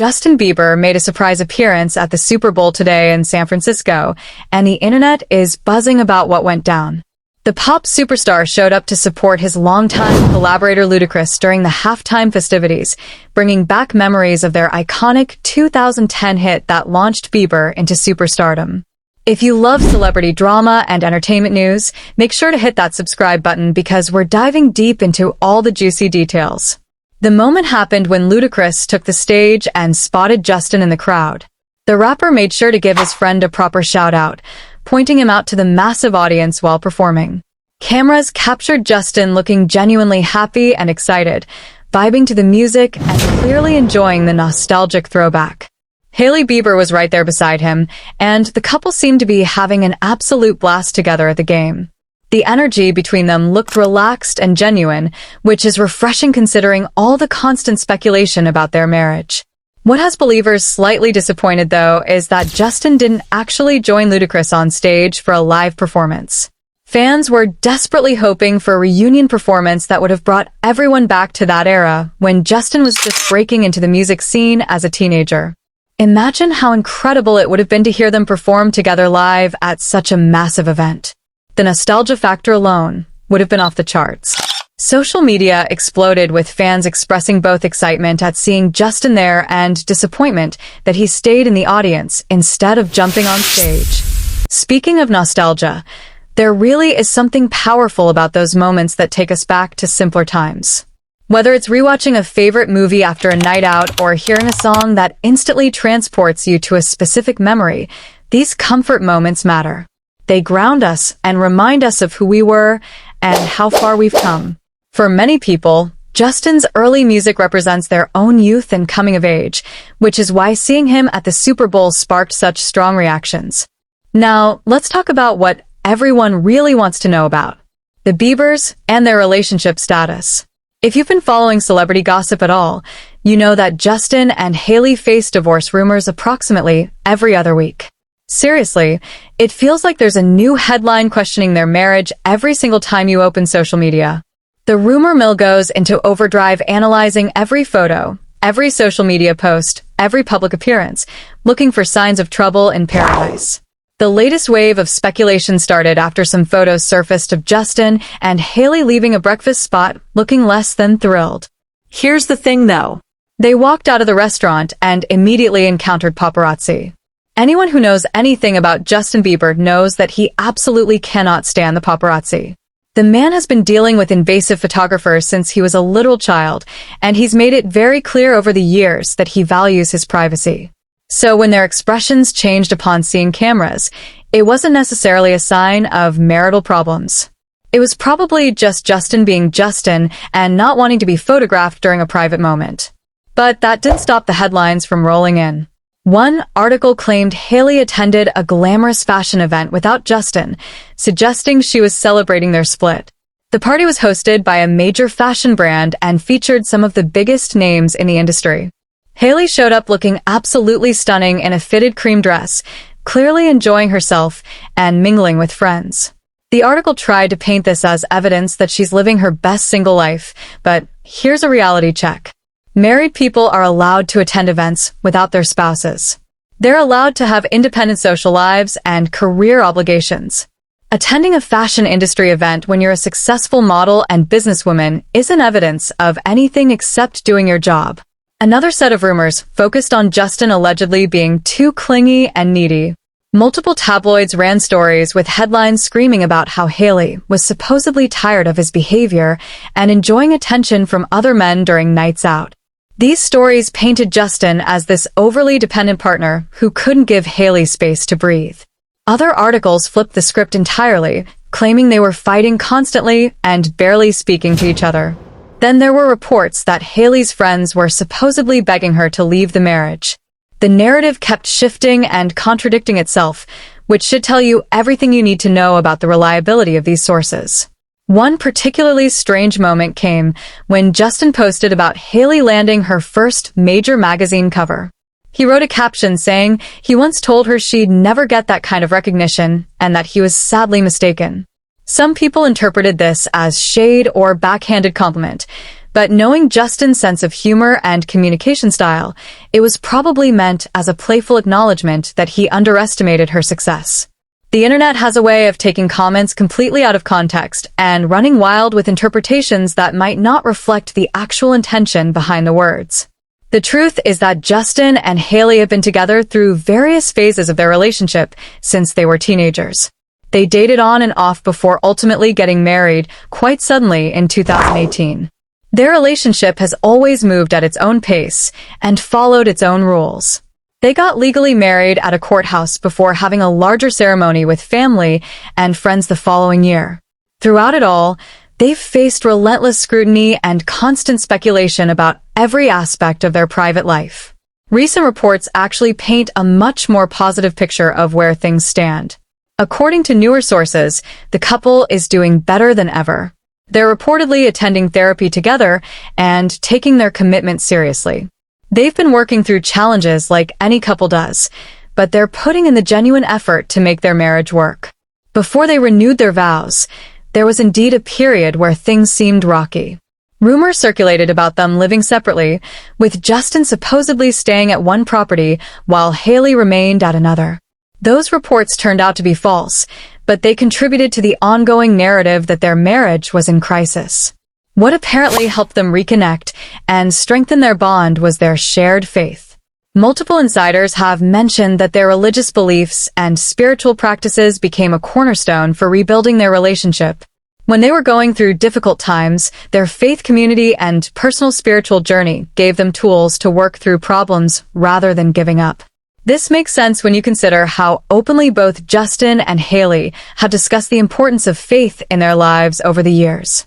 Justin Bieber made a surprise appearance at the Super Bowl today in San Francisco, and the internet is buzzing about what went down. The pop superstar showed up to support his longtime collaborator Ludacris during the halftime festivities, bringing back memories of their iconic 2010 hit that launched Bieber into superstardom. If you love celebrity drama and entertainment news, make sure to hit that subscribe button because we're diving deep into all the juicy details. The moment happened when Ludacris took the stage and spotted Justin in the crowd. The rapper made sure to give his friend a proper shout-out, pointing him out to the massive audience while performing. Cameras captured Justin looking genuinely happy and excited, vibing to the music and clearly enjoying the nostalgic throwback. Hailey Bieber was right there beside him, and the couple seemed to be having an absolute blast together at the game. The energy between them looked relaxed and genuine, which is refreshing considering all the constant speculation about their marriage. What has believers slightly disappointed, though, is that Justin didn't actually join Ludacris on stage for a live performance. Fans were desperately hoping for a reunion performance that would have brought everyone back to that era when Justin was just breaking into the music scene as a teenager. Imagine how incredible it would have been to hear them perform together live at such a massive event. The nostalgia factor alone would have been off the charts. Social media exploded with fans expressing both excitement at seeing Justin there and disappointment that he stayed in the audience instead of jumping on stage. Speaking of nostalgia, there really is something powerful about those moments that take us back to simpler times. Whether it's rewatching a favorite movie after a night out or hearing a song that instantly transports you to a specific memory, these comfort moments matter. They ground us and remind us of who we were and how far we've come. For many people, Justin's early music represents their own youth and coming of age, which is why seeing him at the Super Bowl sparked such strong reactions. Now, let's talk about what everyone really wants to know about: the Biebers and their relationship status. If you've been following celebrity gossip at all, you know that Justin and Hailey face divorce rumors approximately every other week. Seriously, it feels like there's a new headline questioning their marriage every single time you open social media. The rumor mill goes into overdrive, analyzing every photo, every social media post, every public appearance, looking for signs of trouble in paradise. The latest wave of speculation started after some photos surfaced of Justin and Hailey leaving a breakfast spot looking less than thrilled. Here's the thing, though. They walked out of the restaurant and immediately encountered paparazzi. Anyone who knows anything about Justin Bieber knows that he absolutely cannot stand the paparazzi. The man has been dealing with invasive photographers since he was a little child, and he's made it very clear over the years that he values his privacy. So when their expressions changed upon seeing cameras, it wasn't necessarily a sign of marital problems. It was probably just Justin being Justin and not wanting to be photographed during a private moment. But that didn't stop the headlines from rolling in. One article claimed Hailey attended a glamorous fashion event without Justin, suggesting she was celebrating their split. The party was hosted by a major fashion brand and featured some of the biggest names in the industry. Hailey showed up looking absolutely stunning in a fitted cream dress, clearly enjoying herself and mingling with friends. The article tried to paint this as evidence that she's living her best single life, but here's a reality check. Married people are allowed to attend events without their spouses. They're allowed to have independent social lives and career obligations. Attending a fashion industry event when you're a successful model and businesswoman isn't evidence of anything except doing your job. Another set of rumors focused on Justin allegedly being too clingy and needy. Multiple tabloids ran stories with headlines screaming about how Hailey was supposedly tired of his behavior and enjoying attention from other men during nights out. These stories painted Justin as this overly dependent partner who couldn't give Hailey space to breathe. Other articles flipped the script entirely, claiming they were fighting constantly and barely speaking to each other. Then there were reports that Hailey's friends were supposedly begging her to leave the marriage. The narrative kept shifting and contradicting itself, which should tell you everything you need to know about the reliability of these sources. One particularly strange moment came when Justin posted about Hailey landing her first major magazine cover. He wrote a caption saying he once told her she'd never get that kind of recognition and that he was sadly mistaken. Some people interpreted this as shade or backhanded compliment, But knowing Justin's sense of humor and communication style, it was probably meant as a playful acknowledgement that he underestimated her success. The internet has a way of taking comments completely out of context and running wild with interpretations that might not reflect the actual intention behind the words. The truth is that Justin and Hailey have been together through various phases of their relationship since they were teenagers. They dated on and off before ultimately getting married quite suddenly in 2018. Their relationship has always moved at its own pace and followed its own rules. They got legally married at a courthouse before having a larger ceremony with family and friends the following year. Throughout it all, they've faced relentless scrutiny and constant speculation about every aspect of their private life. Recent reports actually paint a much more positive picture of where things stand. According to newer sources, the couple is doing better than ever. They're reportedly attending therapy together and taking their commitment seriously. They've been working through challenges like any couple does, but they're putting in the genuine effort to make their marriage work. Before they renewed their vows, there was indeed a period where things seemed rocky. Rumors circulated about them living separately, with Justin supposedly staying at one property while Hailey remained at another. Those reports turned out to be false, but they contributed to the ongoing narrative that their marriage was in crisis. What apparently helped them reconnect and strengthen their bond was their shared faith. Multiple insiders have mentioned that their religious beliefs and spiritual practices became a cornerstone for rebuilding their relationship. When they were going through difficult times, their faith community and personal spiritual journey gave them tools to work through problems rather than giving up. This makes sense when you consider how openly both Justin and Hailey have discussed the importance of faith in their lives over the years.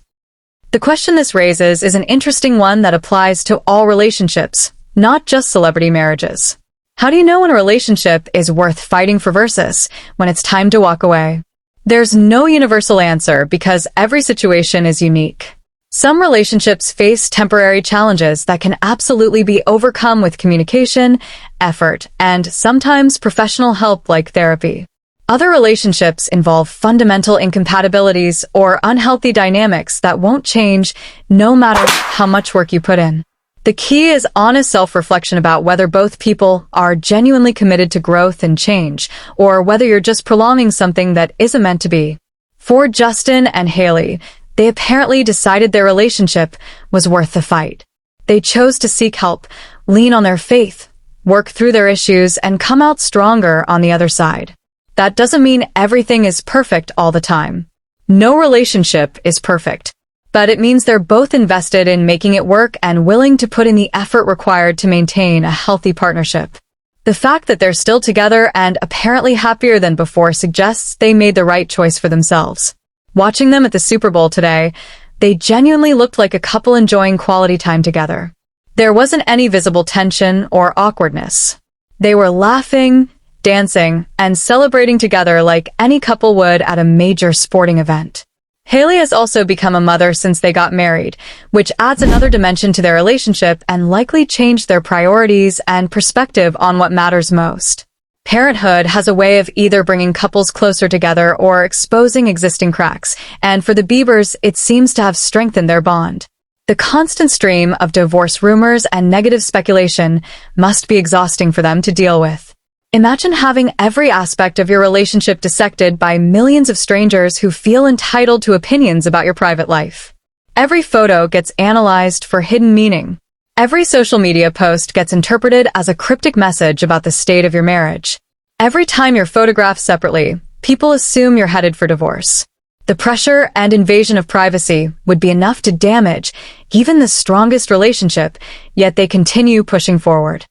The question this raises is an interesting one that applies to all relationships, not just celebrity marriages. How do you know when a relationship is worth fighting for versus when it's time to walk away? There's no universal answer because every situation is unique. Some relationships face temporary challenges that can absolutely be overcome with communication, effort, and sometimes professional help like therapy. Other relationships involve fundamental incompatibilities or unhealthy dynamics that won't change no matter how much work you put in. The key is honest self-reflection about whether both people are genuinely committed to growth and change, or whether you're just prolonging something that isn't meant to be. For Justin and Hailey, they apparently decided their relationship was worth the fight. They chose to seek help, lean on their faith, work through their issues, and come out stronger on the other side. That doesn't mean everything is perfect all the time. No relationship is perfect, but it means they're both invested in making it work and willing to put in the effort required to maintain a healthy partnership. The fact that they're still together and apparently happier than before suggests they made the right choice for themselves. Watching them at the Super Bowl today, they genuinely looked like a couple enjoying quality time together. There wasn't any visible tension or awkwardness. They were laughing, dancing, and celebrating together like any couple would at a major sporting event. Hailey has also become a mother since they got married, which adds another dimension to their relationship and likely changed their priorities and perspective on what matters most. Parenthood has a way of either bringing couples closer together or exposing existing cracks, and for the Biebers, it seems to have strengthened their bond. The constant stream of divorce rumors and negative speculation must be exhausting for them to deal with. Imagine having every aspect of your relationship dissected by millions of strangers who feel entitled to opinions about your private life. Every photo gets analyzed for hidden meaning. Every social media post gets interpreted as a cryptic message about the state of your marriage. Every time you're photographed separately, people assume you're headed for divorce. The pressure and invasion of privacy would be enough to damage even the strongest relationship, yet they continue pushing forward.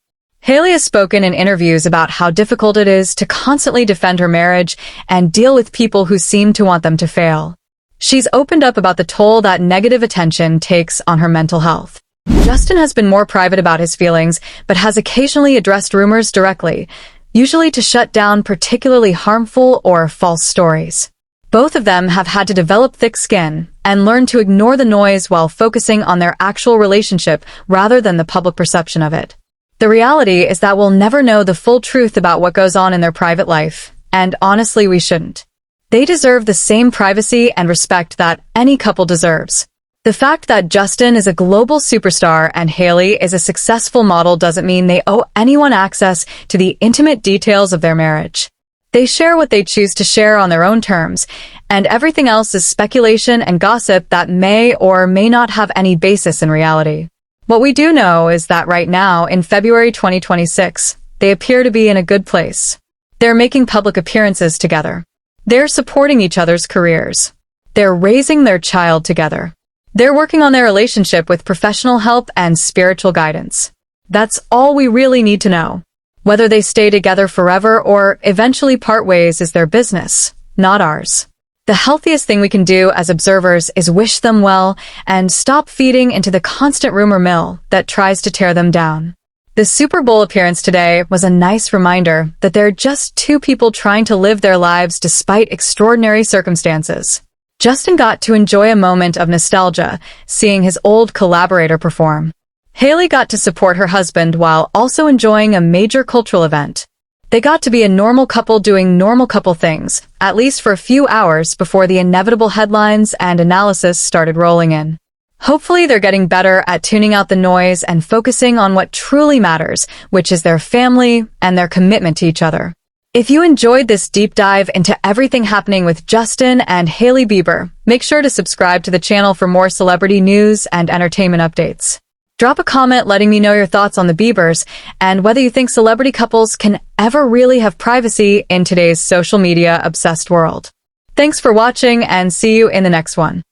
Hailey has spoken in interviews about how difficult it is to constantly defend her marriage and deal with people who seem to want them to fail. She's opened up about the toll that negative attention takes on her mental health. Justin has been more private about his feelings, but has occasionally addressed rumors directly, usually to shut down particularly harmful or false stories. Both of them have had to develop thick skin and learn to ignore the noise while focusing on their actual relationship rather than the public perception of it. The reality is that we'll never know the full truth about what goes on in their private life, and honestly, we shouldn't. They deserve the same privacy and respect that any couple deserves. The fact that Justin is a global superstar and Hailey is a successful model doesn't mean they owe anyone access to the intimate details of their marriage. They share what they choose to share on their own terms, and everything else is speculation and gossip that may or may not have any basis in reality. What we do know is that right now, in February 2026, they appear to be in a good place. They're making public appearances together. They're supporting each other's careers. They're raising their child together. They're working on their relationship with professional help and spiritual guidance. That's all we really need to know. Whether they stay together forever or eventually part ways is their business, not ours. The healthiest thing we can do as observers is wish them well and stop feeding into the constant rumor mill that tries to tear them down. The Super Bowl appearance today was a nice reminder that they're just two people trying to live their lives despite extraordinary circumstances. Justin got to enjoy a moment of nostalgia, seeing his old collaborator perform. Hailey got to support her husband while also enjoying a major cultural event. They got to be a normal couple doing normal couple things, at least for a few hours before the inevitable headlines and analysis started rolling in. Hopefully they're getting better at tuning out the noise and focusing on what truly matters, which is their family and their commitment to each other. If you enjoyed this deep dive into everything happening with Justin and Hailey Bieber, make sure to subscribe to the channel for more celebrity news and entertainment updates. Drop a comment letting me know your thoughts on the Biebers and whether you think celebrity couples can ever really have privacy in today's social media obsessed world. Thanks for watching and see you in the next one.